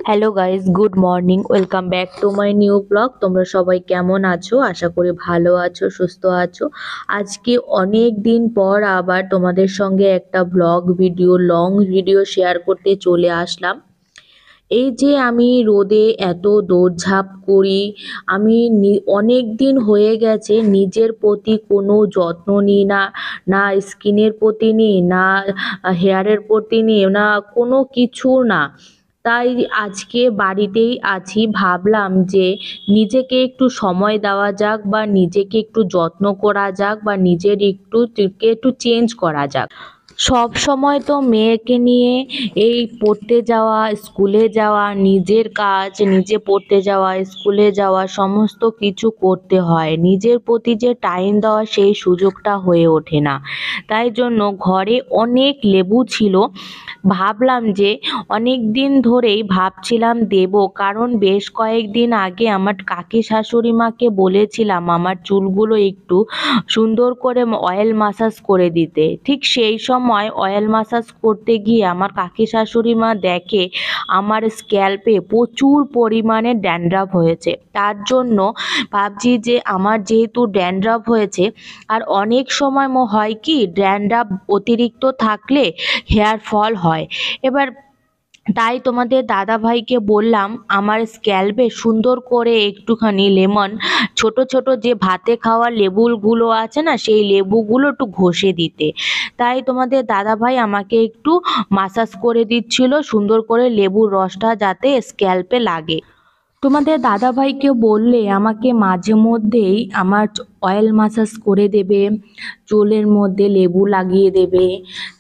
Hello guys, good morning. Welcome back to my new blog. তোমরা সবাই কেমন আছো? আশা করি ভালো আছো, সুস্থ আছো। আজকে অনেক দিন পর আবার তোমাদের সঙ্গে একটা লং ভিডিও শেয়ার করতে চলে আসলাম। এই যে আমি রোদে এত দৌড়ঝাঁপ করি, আমি অনেক দিন হয়ে গেছে নিজের প্রতি কোনো যত্ন নিই না। না স্কিনের প্রতি নিই, না হেয়ারের প্রতি নিই, না কোনো কিছু না। তাই আজকে বাড়িতেই আছি, ভাবলাম যে নিজেকে একটু সময় দেওয়া যাক বা নিজেকে একটু যত্ন করা যাক বা নিজের একটু চেঞ্জ করা যাক। সব সময় তো মেয়েকে নিয়ে এই পড়তে যাওয়া, স্কুলে যাওয়া, নিজের কাজ নিজে পড়তে যাওয়া, স্কুলে যাওয়া সমস্ত কিছু করতে হয়। নিজের প্রতি যে টাইম দেওয়া সেই সুযোগটা হয়ে ওঠে না। তাই জন্য ঘরে অনেক লেবু ছিল, ভাবলাম যে অনেক দিন ধরেই ভাবছিলাম দেব, কারণ বেশ কয়েকদিন আগে আমার কাকি শাশুড়ি মাকে বলেছিলাম আমার চুলগুলো একটু সুন্দর করে অয়েল মাসাজ করে দিতে। ঠিক সেই সময় অয়েল মাসাজ করতে গিয়ে আমার কাকি শাশুড়ি মা দেখে আমার স্ক্যাল্পে প্রচুর পরিমাণে ড্যান্ড্রাফ হয়েছে। তার জন্য ভাবছি যে আমার যেহেতু ড্যান্ড্রাফ হয়েছে, আর অনেক সময় হয় কি ড্যান্ড্রাফ অতিরিক্ত থাকলে হেয়ার ফল হয়। এবার তাই তোমাদের দাদা ভাইকে বললাম আমার স্ক্যাল্পে সুন্দর করে একটুখানি লেমন, ছোট ছোট যে ভাতে খাওয়া লেবুগুলো আছে না, সেই লেবুগুলো একটু ঘষে দিতে। তাই তোমাদের দাদা ভাই আমাকে একটু মাসাজ করে দিচ্ছিল সুন্দর করে, লেবুর রসটা যাতে স্ক্যাল্পে লাগে। তোমাদের দাদাভাইকে বললে আমাকে মাঝে মধ্যেই আমার অয়েল মাসাজ করে দেবে, চুলের মধ্যে লেবু লাগিয়ে দেবে,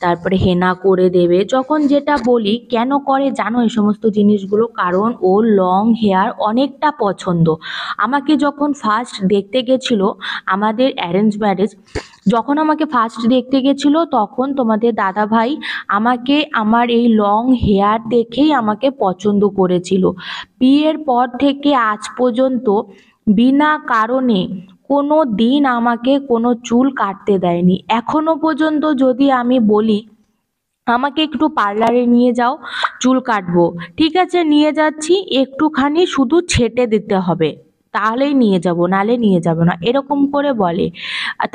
তারপরে হেনা করে দেবে। যখন যেটা বলি কেন করে জানো এই সমস্ত জিনিসগুলো? কারণ ওর লং হেয়ার অনেকটা পছন্দ। আমাকে যখন ফার্স্ট দেখতে গেছিলো, আমাদের অ্যারেঞ্জ ম্যারেজ, যখন আমাকে ফার্স্ট দেখতে গেছিলো তখন তোমাদের দাদাভাই আমাকে আমার এই লং হেয়ার দেখেই আমাকে পছন্দ করেছিল। বিয়ের পর থেকে আজ পর্যন্ত বিনা কারণে কোনো দিন আমাকে কোনো চুল কাটতে দেয়নি। এখনো পর্যন্ত যদি আমি বলি আমাকে একটু পার্লারে নিয়ে যাও, চুল কাটবো, ঠিক আছে নিয়ে যাচ্ছি, একটুখানি শুধু ছেটে দিতে হবে, তাহলেই নিয়ে যাব, নালে নিয়ে যাব না, এরকম করে বলে।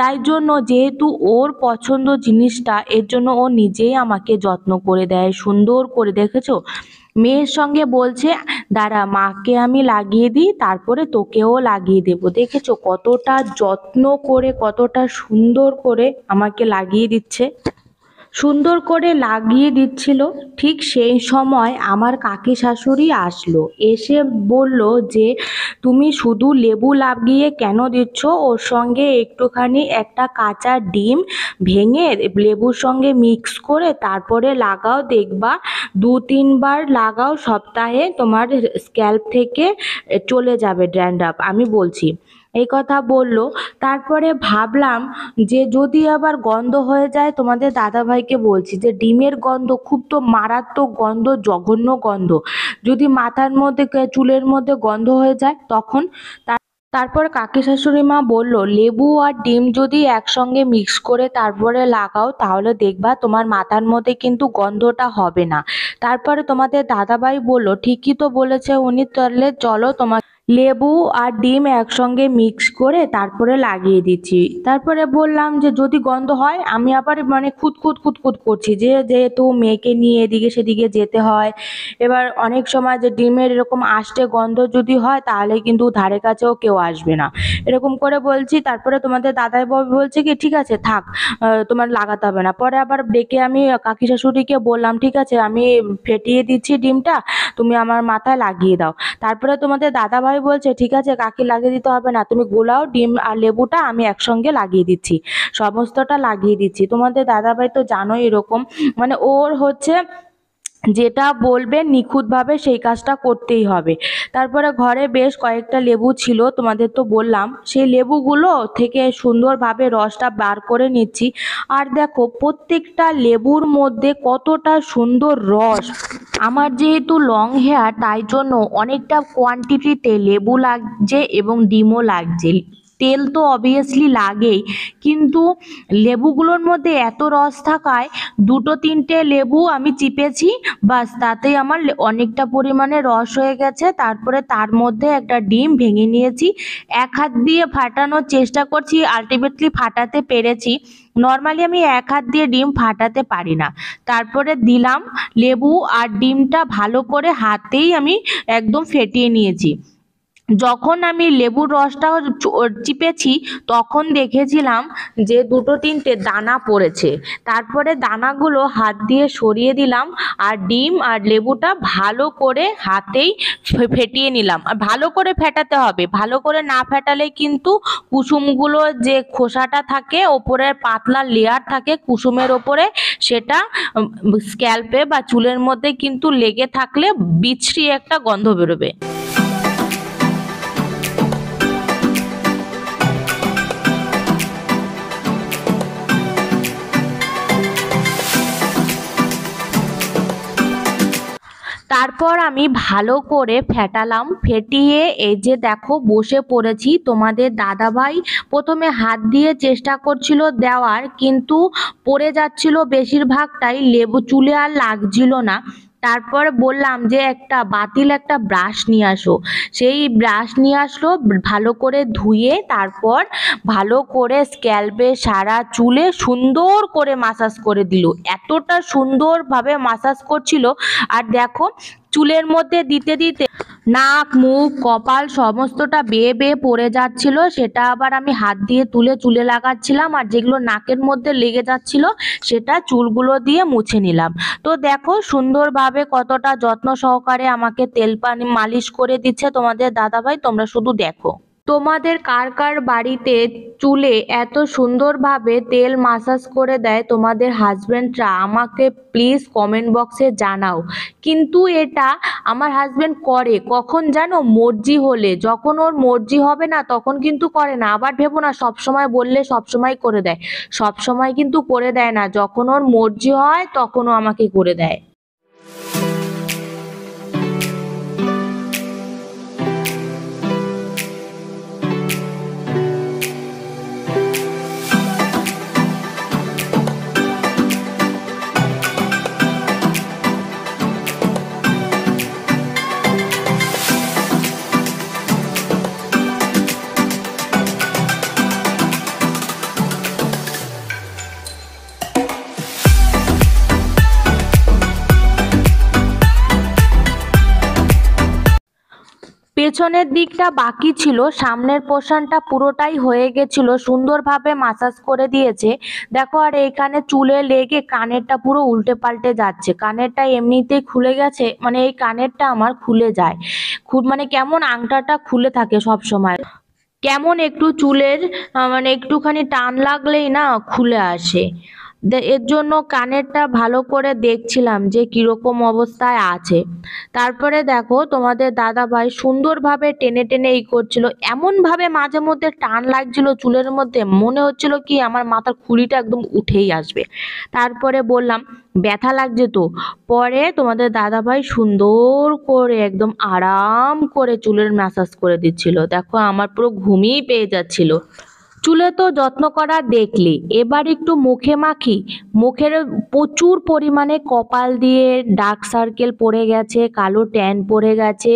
তাই জন্য যেহেতু ওর পছন্দ জিনিসটা, এর জন্য ও নিজেই আমাকে যত্ন করে দেয় সুন্দর করে। দেখেছো, মেয়ের সঙ্গে বলছে দাঁড়া মাকে আমি লাগিয়ে দিই, তারপরে তোকেও লাগিয়ে দেবো। দেখেছো কতটা যত্ন করে, কতটা সুন্দর করে আমাকে লাগিয়ে দিচ্ছে, সুন্দর করে লাগিয়ে দিচ্ছিল। ঠিক সেই সময় আমার কাকি শাশুড়ি আসলো, এসে বলল যে তুমি শুধু লেবু লাগিয়ে কেন দিচ্ছ? ওর সঙ্গে একটুখানি একটা কাঁচা ডিম ভেঙে লেবুর সঙ্গে মিক্স করে তারপরে লাগাও, দেখবা 2-3 বার লাগাও সপ্তাহে, তোমার স্ক্যাল্প থেকে চলে যাবে ড্যান্ড্রাফ। আমি বলছি এই কথা বলল। তারপরে ভাবলাম যে যদি আবার গন্ধ হয়ে যায়, তোমাদের দাদাভাইকে বলছি যে ডিমের গন্ধ খুব তো মারাত্মক গন্ধ, জঘন্য গন্ধ, যদি মাথার মধ্যে চুলের মধ্যে গন্ধ হয়ে যায় তখন। তারপর কাকি শাশুড়ি মা বলল লেবু আর ডিম যদি একসঙ্গে মিক্স করে তারপরে লাগাও তাহলে দেখবা তোমার মাথার মধ্যে কিন্তু গন্ধটা হবে না। তারপরে তোমাদের দাদাভাই বলল ঠিকই তো বলেছে উনি, তাহলে চলো তোমার লেবু আর ডিম একসঙ্গে মিক্স করে তারপরে লাগিয়ে দিচ্ছি। তারপরে বললাম যে যদি গন্ধ হয়, আমি আবার মানে খুঁতখুত খুঁতখুত করছি, যেহেতু মেয়েকে নিয়ে এদিকে সেদিকে যেতে হয়। এবার অনেক সময় যে ডিমের এরকম আষ্টে গন্ধ যদি হয় তাহলে কিন্তু ধারে কাছেও কেউ আসবে না, এরকম করে বলছি। তারপরে তোমাদের দাদাই বাবু বলছে কি ঠিক আছে থাক, তোমার লাগাতে হবে না। পরে আবার ডেকে আমি কাকি শাশুড়িকে বললাম ঠিক আছে আমি ফেটিয়ে দিচ্ছি ডিমটা, তুমি আমার মাথায় লাগিয়ে দাও। তারপরে তোমাদের দাদাভাই বলছে ঠিক আছে কাকি লাগিয়ে দিতে হবে না, তুমি গোলাও ডিম আর লেবুটা, আমি একসঙ্গে লাগিয়ে দিচ্ছি, সমস্তটা লাগিয়ে দিচ্ছি। তোমাদের দাদাভাই তো জানোই এরকম, মানে ওর হচ্ছে যেটা বলবে নিখুঁতভাবে সেই কাজটা করতেই হবে। তারপরে ঘরে বেশ কয়েকটা লেবু ছিল, তোমাদের তো বললাম, সেই লেবুগুলো থেকে সুন্দরভাবে রসটা বার করে নিচ্ছি। আর দেখো প্রত্যেকটা লেবুর মধ্যে কতটা সুন্দর রস। আমার যেহেতু লং হেয়ার তাই জন্য অনেকটা কোয়ান্টিটিতে লেবু লাগছে এবং ডিমও লাগছে। তেল তো অবভিয়াসলি লাগেই, কিন্তু লেবুগুলোর মধ্যে এত রস থাকায় 2-3টে লেবু আমি চিপেছি, বাস তাতেই আমার অনেকটা পরিমাণে রস হয়ে গেছে। তারপরে তার মধ্যে একটা ডিম ভেঙে নিয়েছি, এক হাত দিয়ে ফাটানোর চেষ্টা করছি, আলটিমেটলি ফাটাতে পেরেছি। নর্মালি আমি এক হাত দিয়ে ডিম ফাটাতে পারি না। তারপরে দিলাম লেবু আর ডিমটা ভালো করে হাতেই আমি একদম ফেটিয়ে নিয়েছি। যখন আমি লেবুর রসটা চিপেছি তখন দেখেছিলাম যে 2-3টে দানা পড়েছে। তারপরে দানাগুলো হাত দিয়ে সরিয়ে দিলাম আর ডিম আর লেবুটা ভালো করে হাতেই ফেটিয়ে নিলাম। আর ভালো করে ফেটাতে হবে, ভালো করে না ফেটালে কিন্তু কুসুমগুলো যে খোসাটা থাকে, ওপরের পাতলা লেয়ার থাকে কুসুমের ওপরে, সেটা স্ক্যাল্পে বা চুলের মধ্যে কিন্তু লেগে থাকলে বিশ্রী একটা গন্ধ বেরোবে। তারপর আমি ভালো করে ফেটালাম, ফেটিয়ে এই যে দেখো বসে পড়েছি। তোমাদের দাদাভাই প্রথমে হাত দিয়ে চেষ্টা করছিল দেওয়ার, কিন্তু পড়ে যাচ্ছিল বেশিরভাগটাই, লেবু চুলে আর লাগছিল না। তারপর বললাম যে একটা ব্রাশ নিয়ে আসো। সেই ব্রাশ নিয়ে আসলো, ভালো করে ধুয়ে তারপর ভালো করে স্ক্যাল্পে সারা চুলে সুন্দর করে মাসাজ করে দিল। এতটা সুন্দরভাবে মাসাজ করছিল, আর দেখো চুলের মধ্যে দিতে দিতে নাক, মুখ, কপাল সমস্তটা বেয়ে বেয়ে পড়ে যাচ্ছিল। সেটা আবার আমি হাত দিয়ে তুলে চুলে লাগাচ্ছিলাম, আর যেগুলো নাকের মধ্যে লেগে যাচ্ছিল সেটা চুলগুলো দিয়ে মুছে নিলাম। তো দেখো সুন্দরভাবে কতটা যত্ন সহকারে আমাকে তেল পানি মালিশ করে দিচ্ছে তোমাদের দাদাভাই, তোমরা শুধু দেখো। তোমাদের কার কার বাড়িতে চুলে এত সুন্দরভাবে তেল মাসাজ করে দেয় তোমাদের হাজবেন্ডরা, আমাকে প্লিজ কমেন্ট বক্সে জানাও। কিন্তু এটা আমার হাজবেন্ড করে কখন জানো, মর্জি হলে। যখন ওর মর্জি হবে না তখন কিন্তু করে না। আবার ভেবো না সবসময় বললে সবসময় করে দেয়, সবসময় কিন্তু করে দেয় না। যখন ওর মর্জি হয় তখন ও আমাকে করে দেয়। পেছনের দিকটা বাকি ছিল, সামনের পোর্শনটা পুরোটাই হয়ে গেছিল, সুন্দরভাবে মাসাজ করে দিয়েছে। দেখো, আর এইখানে চুলে লেগে কানেরটা পুরো উল্টে পাল্টে যাচ্ছে। কানেরটা এমনিতেই খুলে গেছে, মানে এই কানেরটা আমার খুলে যায়, মানে কেমন আংটাটা খুলে থাকে সব সময়, কেমন একটু চুলের মানে একটুখানি টান লাগলেই না খুলে আসে। এর জন্য কানেরটা ভালো করে দেখছিলাম যে কিরকম অবস্থায় আছে। তারপরে দেখো তোমাদের দাদাভাই সুন্দরভাবে টেনে টেনে এই করছিল, এমনভাবে মাঝে মধ্যে টান লাগছিল চুলের মধ্যে, মনে হচ্ছিল কি আমার মাথার খুলিটা একদম উঠেই আসবে। তারপরে বললাম ব্যথা লাগছে তো। পরে তোমাদের দাদাভাই সুন্দর করে একদম আরাম করে চুলের ম্যাসাজ করে দিচ্ছিল। দেখো আমার পুরো ঘুমিয়ে পেয়ে যাচ্ছিল। চুলে তো যত্ন করা দেখলি, এবার একটু মুখে মাখি। মুখের প্রচুর পরিমাণে কপাল দিয়ে ডার্ক সার্কেল পড়ে গেছে, কালো ট্যান পড়ে গেছে,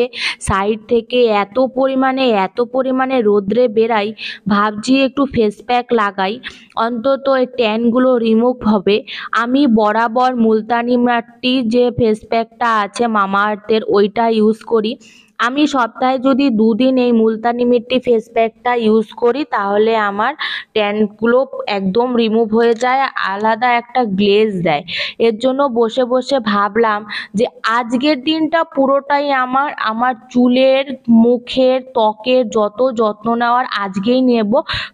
সাইড থেকে এত পরিমাণে রোদ্রে বেরাই, ভাবছি একটু ফেস প্যাক লাগাই, অন্তত এই ট্যানগুলো রিমুভ হবে। আমি বরাবর মুলতানি মাটি যে ফেস প্যাকটা আছে মামা আর্থের, ওইটা ইউজ করি। আমি সপ্তাহে যদি 2 দিন এই মুলতানি মিট্টি ফেস প্যাকটা ইউজ করি তাহলে আমার ট্যানগুলো একদম রিমুভ হয়ে যায়, আলাদা একটা গ্লেজ দেয়। এর জন্য বসে বসে ভাবলাম যে আজকের দিনটা পুরোটাই আমার চুলের, মুখের, ত্বকের যত যত্ন নেওয়ার আজকেই নেব।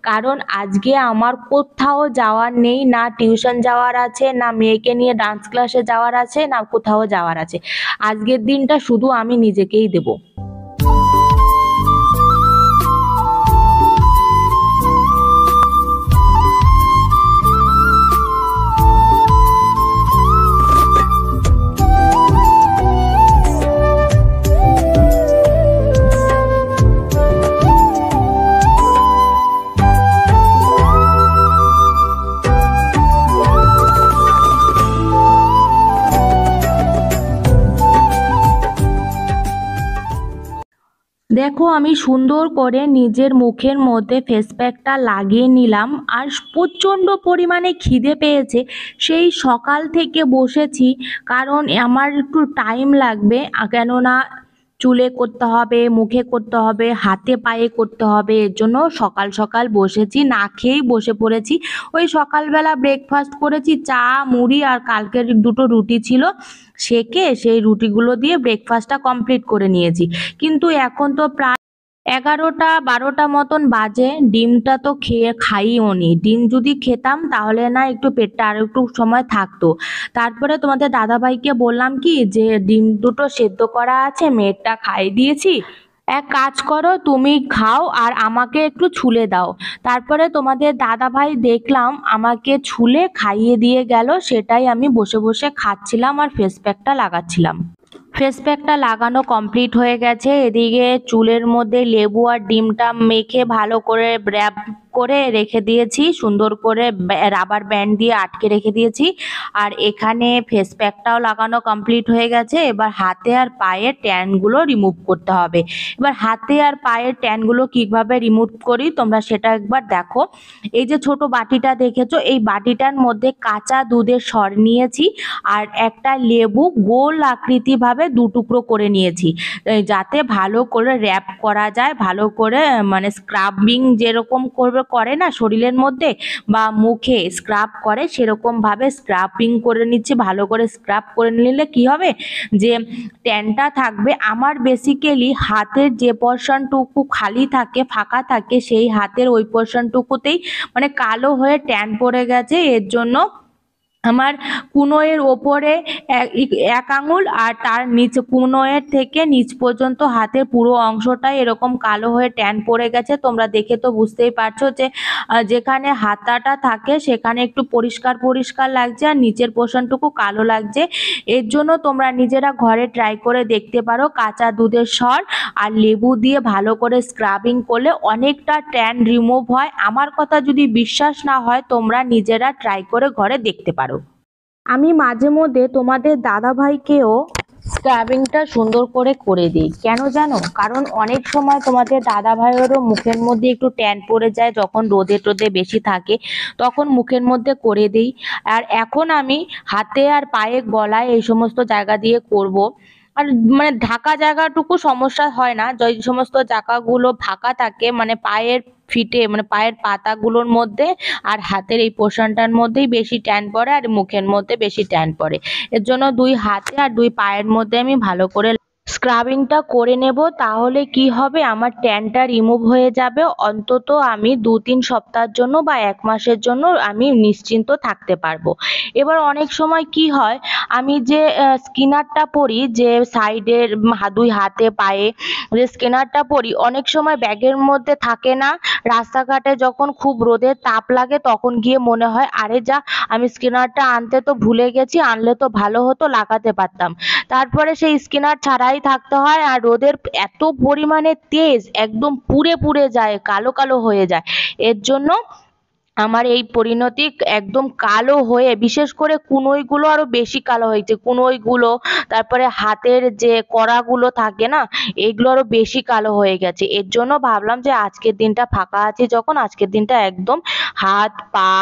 কারণ আজকে আমার কোথাও যাওয়ার নেই, না টিউশন যাওয়ার আছে, না মেয়েকে নিয়ে ডান্স ক্লাসে যাওয়ার আছে, না কোথাও যাওয়ার আছে। আজকের দিনটা শুধু আমি নিজেকেই দেব। দেখো আমি সুন্দর করে নিজের মুখের মধ্যে ফেস প্যাকটা লাগিয়ে নিলাম। আর প্রচণ্ড পরিমাণে খিদে পেয়েছে, সেই সকাল থেকে বসেছি। কারণ আমার একটু টাইম লাগবে, কেননা চুলে করতে হবে, মুখে করতে হবে, হাতে পায়ে করতে হবে। এর জন্য সকাল সকাল বসেছি, না খেয়েই বসে পড়েছি। ওই সকালবেলা ব্রেকফাস্ট করেছি, চা মুড়ি আর কালকের দুটো রুটি ছিল, সেকে সেই রুটিগুলো দিয়ে ব্রেকফাস্টটা কমপ্লিট করে নিয়েছি। কিন্তু এখন তো প্রায় 11টা 12টা মতন বাজে, ডিমটা তো খাইও নি। ডিম যদি খেতাম তাহলে না একটু পেটটা আর একটু সময় থাকতো। তারপরে তোমাদের দাদাভাইকে বললাম কি যে ডিম দুটো সেদ্ধ করা আছে, মেয়েরটা খাইয়ে দিয়েছি, এক কাজ করো তুমি খাও আর আমাকে একটু ছুলে দাও। তারপরে তোমাদের দাদাভাই দেখলাম আমাকে ছুলে খাইয়ে দিয়ে গেল, সেটাই আমি বসে বসে খাচ্ছিলাম আর ফেস প্যাকটা লাগাচ্ছিলাম। ফেস প্যাকটা লাগানো কমপ্লিট হয়ে গেছে। এদিকে চুলের মধ্যে লেবু আর ডিমটা মেখে ভালো করে র্যাপ করে রেখে দিয়েছি, সুন্দর করে রাবার ব্যান্ড দিয়ে আটকে রেখে দিয়েছি। আর এখানে ফেস প্যাকটাও লাগানো কমপ্লিট হয়ে গেছে। এবার হাতে আর পায়ের ট্যানগুলো রিমুভ করতে হবে। এবার হাতে আর পায়ের ট্যানগুলো কিভাবে রিমুভ করি তোমরা সেটা একবার দেখো। এই যে ছোট বাটিটা দেখেছো, এই বাটিটার মধ্যে কাঁচা দুধের সর নিয়েছি আর একটা লেবু গোল আকৃতি ভাবে দু টুকরো করে নিয়েছি, যাতে ভালো করে র্যাপ করা যায়, ভালো করে মানে স্ক্রাবিং যেরকম করে না শরীরের মধ্যে বা মুখে স্ক্রাব করে, সেরকম ভাবে স্ক্রাবিং করে নিচ্ছি। ভালো করে স্ক্রাব করে নিলে কি হবে যে ট্যানটা থাকবে। আমার বেসিক্যালি হাতের যে পোর্শনটুকু খালি থাকে, ফাঁকা থাকে, সেই হাতের ওই পোর্শনটুকুতেই মানে কালো হয়ে ট্যান পড়ে গেছে। এর জন্য আমার কুনোয়ের ওপরে এক আঙুল আর তার নিচ কুনোয়ের থেকে নিচ পর্যন্ত হাতের পুরো অংশটাই এরকম কালো হয়ে ট্যান পড়ে গেছে। তোমরা দেখে তো বুঝতেই পারছো যে যেখানে হাতাটা থাকে সেখানে একটু পরিষ্কার পরিষ্কার লাগছে আর নিচের পোর্শনটুকু কালো লাগছে। এর জন্য তোমরা নিজেরা ঘরে ট্রাই করে দেখতে পারো। কাঁচা দুধের সর আর লেবু দিয়ে ভালো করে স্ক্রাবিং করলে অনেকটা ট্যান রিমুভ হয়। আমার কথা যদি বিশ্বাস না হয় তোমরা নিজেরা ট্রাই করে ঘরে দেখতে পারো। আমি মাঝে মধ্যে তোমাদের দাদাভাইকেও স্ক্রাবিংটা সুন্দর করে করে দিই। কেন জানো? কারণ অনেক সময় তোমাদের দাদাভাইয়েরও মুখের মধ্যে একটু ট্যান পড়ে যায়, যখন রোদে টোদে বেশি থাকে তখন মুখের মধ্যে করে দিই। আর এখন আমি হাতে আর পায়ে গলায় এই সমস্ত জায়গা দিয়ে করব। আর মানে ঢাকা জায়গাটুকু সমস্যা হয় না, যে সমস্ত জায়গাগুলো ফাঁকা থাকে মানে পায়ের ফিটে মানে পায়ের পাতাগুলোর মধ্যে আর হাতের এই পোর্শনটার মধ্যেই বেশি ট্যান পড়ে আর মুখের মধ্যে বেশি ট্যান পড়ে। এর জন্য দুই হাতে আর দুই পায়ের মধ্যে আমি ভালো করে স্ক্রাবিংটা করে নেব। তাহলে কি হবে, আমার ট্যানটা রিমুভ হয়ে যাবে। অন্তত আমি 2-3 সপ্তাহের জন্য বা 1 মাসের জন্য আমি নিশ্চিন্ত থাকতে পারবো। এবার অনেক সময় কি হয়, আমি যে স্কিনারটা পরি, যে সাইডের দুই হাতে পায়ে যে স্কিনারটা পরি, অনেক সময় ব্যাগের মধ্যে থাকে না। রাস্তাঘাটে যখন খুব রোদের তাপ লাগে তখন গিয়ে মনে হয় আরে যা, আমি স্কিনারটা আনতে তো ভুলে গেছি, আনলে তো ভালো হতো, লাগাতে পারতাম। তারপরে সেই স্কিনার ছাড়াই থাকতে হয়। আর রোদের এত পরিমাণে তেজ, একদম পুড়ে পুড়ে যায়, কালো কালো হয়ে যায়। এর জন্য আমার এই পরিণতি একদম কালো হয়ে, বিশেষ করে কুনোইগুলো আরো বেশি কালো হয়েছে। কুনোইগুলো, তারপরে হাতের যে কড়াগুলো থাকে না, এগুলো আরো বেশি কালো হয়ে গেছে। এর জন্য ভাবলাম যে আজকের দিনটা ফাঁকা আছি যখন, আজকের দিনটা একদম হাত পা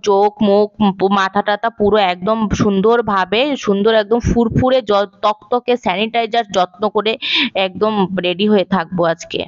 চোখ মুখ মাথা টাথা পুরো একদম সুন্দরভাবে সুন্দর একদম ফুরফুরে তকতকে স্যানিটাইজার যত্ন করে একদম রেডি হয়ে থাকবো আজকে।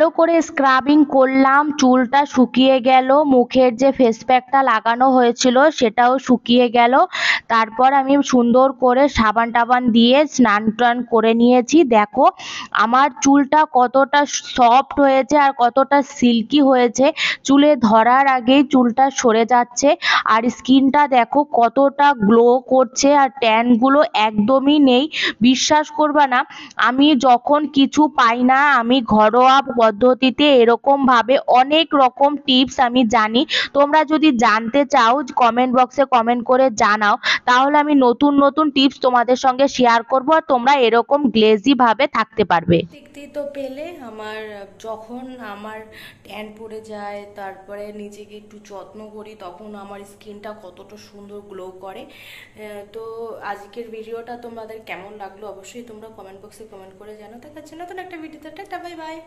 ভালো করে স্ক্রাবিং করলাম, চুলটা শুকিয়ে গেল, মুখের যে ফেস প্যাকটা লাগানো হয়েছিল সেটাও শুকিয়ে গেল। তারপর আমি সুন্দর করে সাবান টাবান দিয়ে স্নান টান করে নিয়েছি। দেখো আমার চুলটা কতটা সফট হয়েছে আর কতটা সিল্কি হয়েছে, চুলে ধরার আগেই চুলটা সরে যাচ্ছে। আর স্কিনটা দেখো কতটা গ্লো করছে, আর ট্যানগুলো একদমই নেই। বিশ্বাস করবা না, আমি যখন কিছু পাই না আমি ঘরোয়া পদ্ধতিতে এরকম ভাবে অনেক রকম টিপস আমি জানি। তোমরা যদি জানতে চাও কমেন্ট বক্সে কমেন্ট করে জানাও, তাহলে আমি নতুন নতুন টিপস তোমাদের সঙ্গে শেয়ার করব আর তোমরা এরকম গ্লেজি ভাবে থাকতে পারবে। দেখতেই তো পেলে আমার যখন আমার ট্যান পড়ে যায়, তারপরে নিজেকে একটু যত্ন করি, তখন আমার স্কিনটা কতটা সুন্দর গ্লো করে। তো আজকের ভিডিওটা তোমাদের কেমন লাগলো অবশ্যই তোমরা কমেন্ট বক্সে কমেন্ট করে জানাও। দেখাচ্ছি নতুন একটা ভিডিওতে। Tata, bye bye.